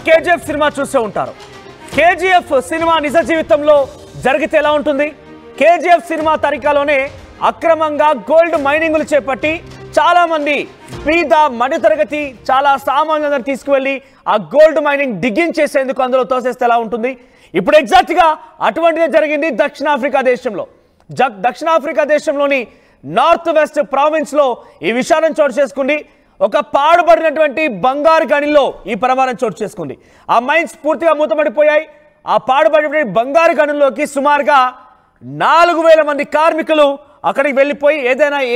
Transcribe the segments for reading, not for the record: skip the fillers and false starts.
KGF cinema చూసే ఉంటారు. KGF cinema నిజ జీవితంలో జరిగితే ఎలా ఉంటుంది? కేజీఎఫ్ సినిమా తరికాలోనే అక్రమంగా గోల్డ్ మైనింగ్లు చేపట్టి చాలా మంది పేద మధ్యతరగతి చాలా సామాన్యులను తీసుకువెళ్ళి ఆ గోల్డ్ మైనింగ్ డిగ్గింగ్ చేసేందుకు అందులో తోసేస్తే ఎలా ఉంటుంది? ఇప్పుడు ఎగ్జాక్ట్గా అటువంటిదే జరిగింది దక్షిణాఫ్రికా దేశంలో. దక్షిణాఫ్రికా దేశంలోని నార్త్ వెస్ట్ ప్రావిన్స్లో ఈ విషాదం చోటు చేసుకుంది. ఒక పాడుబడినటువంటి బంగారు గనిలో ఈ ప్రమాదం చోటు చేసుకుంది. ఆ మైన్స్ పూర్తిగా మూతపడిపోయాయి. ఆ పాడుబడినటువంటి బంగారు గనుల్లోకి సుమారుగా 4000 మంది కార్మికులు అక్కడికి వెళ్ళిపోయి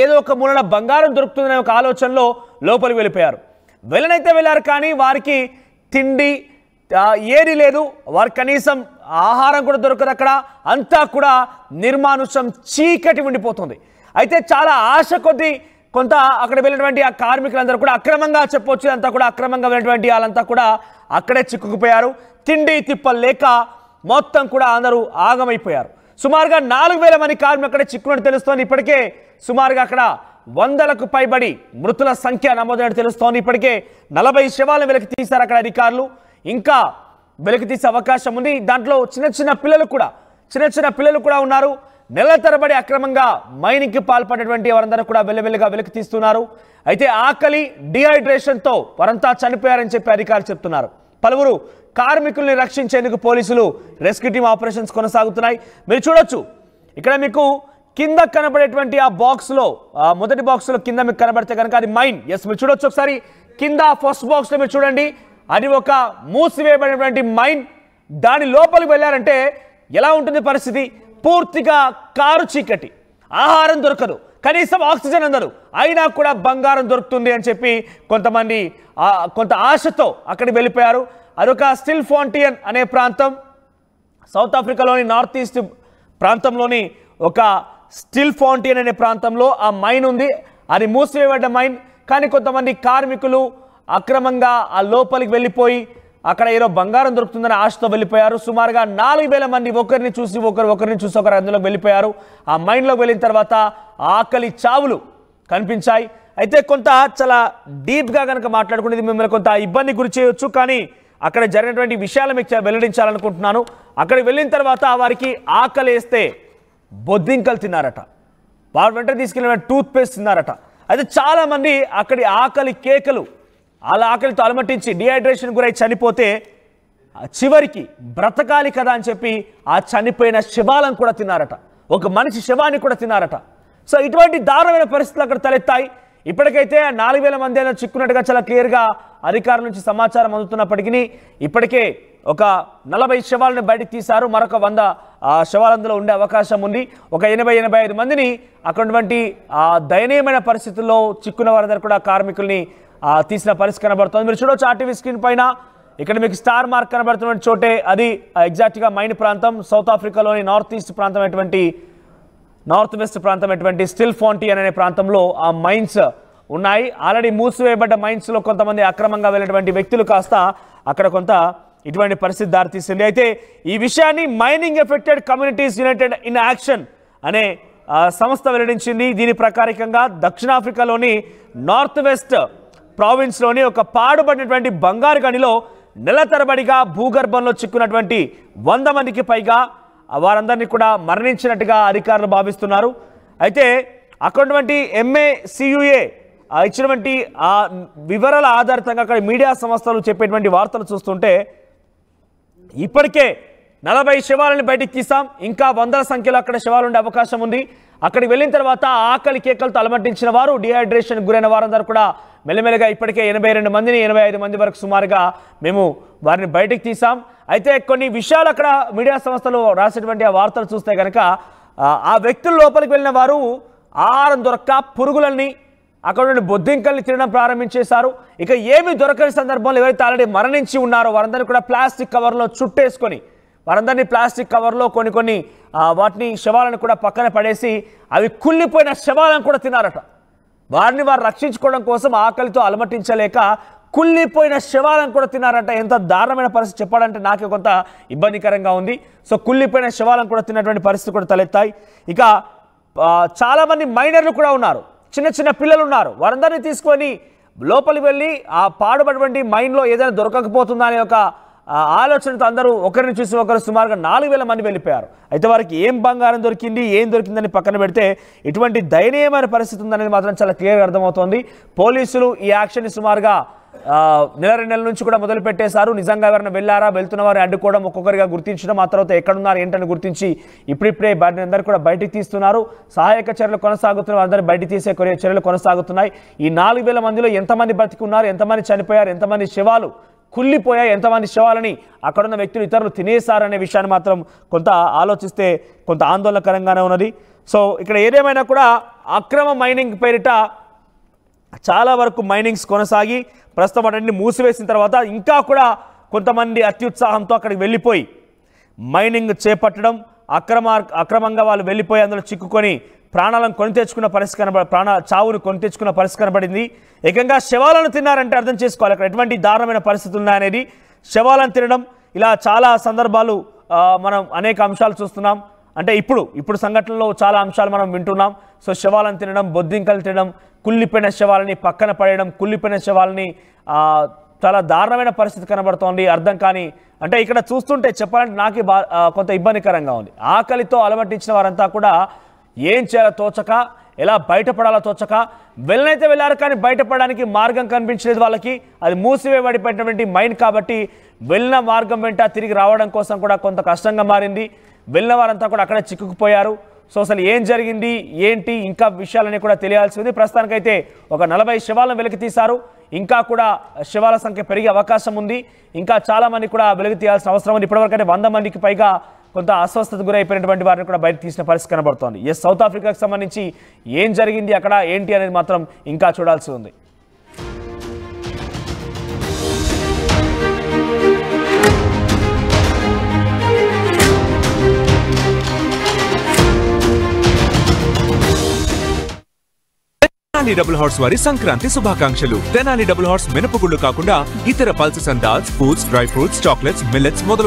ఏదో ఒక మూలన బంగారం దొరుకుతుందనే ఒక ఆలోచనలో లోపలికి వెళ్ళిపోయారు. వెళ్ళారు కానీ వారికి తిండి ఏది లేదు, వారికి కనీసం ఆహారం కూడా దొరకదు. అక్కడ అంతా కూడా నిర్మానుషం చీకటి ఉండిపోతుంది. అయితే చాలా ఆశ కొద్దీ కొంత అక్కడ వెళ్ళినటువంటి ఆ కార్మికులందరూ కూడా అక్రమంగా చెప్పొచ్చు, అంతా కూడా అక్రమంగా వెళ్ళినటువంటి వాళ్ళంతా కూడా అక్కడే చిక్కుకుపోయారు. తిండి తిప్పలు లేక మొత్తం కూడా అందరూ ఆగమైపోయారు. సుమారుగా 4000 మంది కార్మికులు అక్కడే చిక్కునట్టు తెలుస్తోంది. ఇప్పటికే సుమారుగా అక్కడ 100లకు పైబడి మృతుల సంఖ్య నమోదైనట్టు తెలుస్తోంది. ఇప్పటికే 40 శవాలను వెలికి తీశారు అక్కడ అధికారులు. ఇంకా వెలికి తీసే అవకాశం ఉంది. దాంట్లో చిన్న పిల్లలు కూడా ఉన్నారు. నెల తరబడి అక్రమంగా మైనింగ్కి పాల్పడినటువంటి వారందరూ కూడా వెల్లవెల్లగా వెలికి తీస్తున్నారు. అయితే ఆకలి డిహైడ్రేషన్తో వారంతా చనిపోయారని చెప్పి అధికారులు చెప్తున్నారు. పలువురు కార్మికుల్ని రక్షించేందుకు పోలీసులు రెస్క్యూ టీమ్ ఆపరేషన్స్ కొనసాగుతున్నాయి. మీరు చూడొచ్చు ఇక్కడ మీకు కింద కనబడేటువంటి ఆ బాక్స్లో మొదటి బాక్స్లో కింద మీకు కనబడితే కనుక అది మైన్. ఎస్, మీరు చూడొచ్చు ఒకసారి కింద ఫస్ట్ బాక్స్లో మీరు చూడండి. అది ఒక మూసివేయబడినటువంటి మైన్. దాని లోపలికి వెళ్ళారంటే ఎలా ఉంటుంది పరిస్థితి? పూర్తిగా కారు చీకటి, ఆహారం దొరకదు, కనీసం ఆక్సిజన్ అందదు. అయినా కూడా బంగారం దొరుకుతుంది అని చెప్పి కొంతమంది కొంత ఆశతో అక్కడికి వెళ్ళిపోయారు. అదొక స్టిల్ ఫాంటియన్ అనే ప్రాంతం, సౌత్ ఆఫ్రికాలోని నార్త్ ఈస్ట్ ప్రాంతంలోని ఒక స్టిల్ ఫాంటియన్ అనే ప్రాంతంలో ఆ మైన్ ఉంది. అది మూసివేయబడ్డ మైన్. కానీ కొంతమంది కార్మికులు అక్రమంగా ఆ లోపలికి వెళ్ళిపోయి అక్కడ ఏదో బంగారం దొరుకుతుందని ఆశతో వెళ్ళిపోయారు. సుమారుగా 4000 మంది ఒకరిని చూసి ఒకరు అందులో వెళ్ళిపోయారు. ఆ మైన్లోకి వెళ్ళిన తర్వాత ఆకలి చావులు కనిపించాయి. అయితే కొంత చాలా డీప్గా కనుక మాట్లాడుకునేది మిమ్మల్ని కొంత ఇబ్బంది గురి చేయొచ్చు. కానీ అక్కడ జరిగినటువంటి విషయాలు మీకు వెల్లడించాలనుకుంటున్నాను. అక్కడికి వెళ్ళిన తర్వాత వారికి ఆకలి వేస్తే బొద్దింకలు తిన్నారట. వారు వెంటనే తీసుకెళ్ళిన టూత్ పేస్ట్ తిన్నారట. అయితే చాలామంది అక్కడి ఆకలి కేకలు అలా ఆకలితో అలమటించి డిహైడ్రేషన్ గురై చనిపోతే చివరికి బ్రతకాలి కదా అని చెప్పి ఆ చనిపోయిన శవాలను కూడా తిన్నారట. ఒక మనిషి శవాన్ని కూడా తిన్నారట. సో ఇటువంటి దారుణమైన పరిస్థితులు అక్కడ తలెత్తాయి. ఇప్పటికైతే 4000 మంది అయినా చిక్కున్నట్టుగా చాలా క్లియర్గా అధికారుల నుంచి సమాచారం అందుతున్నప్పటికీ ఇప్పటికే ఒక 40 శవాలను బయటకు తీశారు. మరొక 100 శవాలు అందులో ఉండే అవకాశం ఉంది. ఒక 80-85 మందిని అక్కడున్నటువంటి దయనీయమైన పరిస్థితుల్లో చిక్కున్న వారందరూ కూడా కార్మికుల్ని తీసిన పరిస్థితి కనబడుతుంది. మీరు చూడవచ్చు ఆర్టీవీ స్క్రీన్ పైన ఇక్కడ మీకు స్టార్ మార్క్ కనబడుతున్న చోటే అది ఎగ్జాక్ట్గా మైన్ ప్రాంతం. సౌత్ ఆఫ్రికాలోని నార్త్ వెస్ట్ ప్రాంతం అటువంటి స్టిల్ ఫాంటియన్ అనే ప్రాంతంలో ఆ మైన్స్ ఉన్నాయి. ఆల్రెడీ మూసివేయబడ్డ మైన్స్లో కొంతమంది అక్రమంగా వెళ్ళినటువంటి వ్యక్తులు కాస్త అక్కడ కొంత ఇటువంటి పరిస్థితి దారితీసింది. అయితే ఈ విషయాన్ని mining affected communities United in action అనే సంస్థ వెల్లడించింది. దీని ప్రకారికంగా దక్షిణాఫ్రికాలోని నార్త్ వెస్ట్ ప్రావిన్స్లోని ఒక పాడుబడినటువంటి బంగారు గనిలో నెల తరబడిగా భూగర్భంలో చిక్కున్నటువంటి 100 మందికి పైగా వారందరినీ కూడా మరణించినట్టుగా అధికారులు భావిస్తున్నారు. అయితే అక్కడున్నటువంటి MACUA ఇచ్చినటువంటి ఆ వివరాల ఆధారితంగా అక్కడ మీడియా సంస్థలు చెప్పేటువంటి వార్తలు చూస్తుంటే ఇప్పటికే 40 శవాలను బయటికి తీసాం, ఇంకా 100ల సంఖ్యలో అక్కడ శవాలు ఉండే అవకాశం ఉంది. అక్కడికి వెళ్ళిన తర్వాత ఆకలి కేకలతో అలమటించిన వారు, డిహైడ్రేషన్ గురైన వారందరూ కూడా మెల్లమెల్లగా ఇప్పటికే 82 మందిని 85 మంది వరకు సుమారుగా మేము వారిని బయటికి తీసాం. అయితే కొన్ని విషయాలు అక్కడ మీడియా సంస్థలు రాసేటువంటి ఆ వార్తలు చూస్తే కనుక ఆ వ్యక్తుల లోపలికి వెళ్ళిన వారు ఆహారం దొరక్క పురుగులన్నీ అక్కడ నుండి బొద్దింకల్ని తినడం ప్రారంభించేశారు. ఇక ఏమి దొరకని సందర్భంలో ఎవరైతే ఆల్రెడీ మరణించి ఉన్నారో వారందరినీ కూడా ప్లాస్టిక్ కవర్లో చుట్టేసుకొని వారందరినీ ప్లాస్టిక్ కవర్లో కొన్ని వాటిని శవాలను కూడా పక్కన పడేసి అవి కుళ్ళిపోయిన శవాలను కూడా తినారట. వారిని వారు రక్షించుకోవడం కోసం ఆకలితో అలమటించలేక కుళ్ళిపోయిన శవాలను కూడా తినారంట. ఎంత దారుణమైన పరిస్థితి చెప్పాలంటే నాకే కొంత ఇబ్బందికరంగా ఉంది. సో కుళ్ళిపోయిన శవాలను కూడా తిన్నటువంటి పరిస్థితి కూడా తలెత్తాయి. ఇక చాలామంది మైనర్లు కూడా ఉన్నారు, చిన్న పిల్లలు ఉన్నారు. వారందరినీ తీసుకొని లోపలికి వెళ్ళి ఆ పాడుబడినటువంటి మైన్లో ఏదైనా దొరకకపోతుందా అనే ఒక ఆలోచనతో అందరూ ఒకరిని చూసి ఒకరు సుమారుగా 4,000 మంది వెళ్ళిపోయారు. అయితే వారికి ఏం బంగారం దొరికింది, ఏం దొరికిందని పక్కన పెడితే ఇటువంటి దయనీయమైన పరిస్థితి ఉందనేది మాత్రం చాలా క్లియర్గా అర్థమవుతోంది. పోలీసులు ఈ యాక్షన్ని సుమారుగా నెల 2 నెలల నుంచి కూడా మొదలు పెట్టేశారు. నిజంగా ఎవరైనా వెళ్ళారా, వెళ్తున్న వారిని అడ్డుకోవడం, ఒక్కొక్కరిగా గుర్తించడం, ఆ తర్వాత ఎక్కడున్నారు ఏంటని గుర్తించి ఇప్పుడిప్పుడే అందరూ కూడా బయటికి తీస్తున్నారు. సహాయక చర్యలు కొనసాగుతున్న వారందరూ బయటికి తీసే చర్యలు కొనసాగుతున్నాయి. ఈ 4,000 మందిలో ఎంతమంది బతికున్నారు, ఎంతమంది చనిపోయారు, ఎంతమంది శవాలు కుళ్ళిపోయాయి, ఎంతమంది శవాలని అక్కడున్న వ్యక్తులు ఇతరులు తినేశారనే విషయాన్ని మాత్రం కొంత ఆలోచిస్తే కొంత ఆందోళనకరంగానే ఉన్నది. సో ఇక్కడ ఏదేమైనా కూడా అక్రమ మైనింగ్ పేరిట చాలా వరకు మైనింగ్స్ కొనసాగి ప్రస్తుతం అన్నింటినీ మూసివేసిన తర్వాత ఇంకా కూడా కొంతమంది అత్యుత్సాహంతో అక్కడికి వెళ్ళిపోయి మైనింగ్ చేపట్టడం, అక్రమంగా వాళ్ళు వెళ్ళిపోయి అందులో చిక్కుకొని ప్రాణాలను కొని తెచ్చుకున్న పరిస్థితి చావును కొని తెచ్చుకున్న పరిస్థితి కనబడింది. ఏకంగా శవాలను తిన్నారంటే అర్థం చేసుకోవాలి అక్కడ ఎటువంటి దారుణమైన పరిస్థితులు ఉన్నాయనేది. శవాలను తినడం ఇలా చాలా సందర్భాలు మనం అనేక అంశాలు చూస్తున్నాం. అంటే ఇప్పుడు సంఘటనలో చాలా అంశాలు మనం వింటున్నాం. సో శవాలను తినడం, బొద్దింకలు తినడం, కుళ్ళిపోయిన శవాలని పక్కన పడేయడం, కుళ్ళిపోయిన శవాలని చాలా దారుణమైన పరిస్థితి కనబడుతోంది. అర్థం కాని అంటే ఇక్కడ చూస్తుంటే చెప్పాలంటే నాకు కొంత ఇబ్బందికరంగా ఉంది. ఆకలితో అలమటించిన వారంతా కూడా ఏం చేయాలో తోచక, ఎలా బయటపడాలో తోచక వెళ్ళనైతే వెళ్ళారు, కానీ బయటపడడానికి మార్గం కనిపించలేదు వాళ్ళకి. అది మూసివేయబడిపోయినటువంటి మైండ్ కాబట్టి వెళ్ళిన మార్గం వెంట తిరిగి రావడం కోసం కూడా కొంత కష్టంగా మారింది. వెళ్ళిన వారంతా కూడా అక్కడే చిక్కుకుపోయారు. సో అసలు ఏం జరిగింది ఏంటి ఇంకా విషయాలన్నీ కూడా తెలియాల్సి ఉంది. ప్రస్తుతానికైతే ఒక 40 శవాలను వెలికి తీశారు. ఇంకా కూడా శవాల సంఖ్య పెరిగే అవకాశం ఉంది. ఇంకా చాలామంది కూడా వెలికి తీయాల్సిన అవసరం ఉంది. ఇప్పటివరకు అయితే 100 మందికి పైగా కొంత అస్వస్థత గురైపోయినటువంటి వారిని కూడా బయట తీసిన పరిస్థితి కనబడుతోంది. సౌత్ ఆఫ్రికాకు సంబంధించి ఏం జరిగింది అక్కడ ఏంటి అనేది మాత్రం ఇంకా చూడాల్సి ఉంది. తెనాలి డబుల్ హార్స్ వారి సంక్రాంతి శుభాకాంక్షలు. తెనాలి డబుల్ హార్స్ మినపగుళ్ళు కాకుండా ఇతర pulses and dals, foods, dry fruits, chocolates, millets మొదలు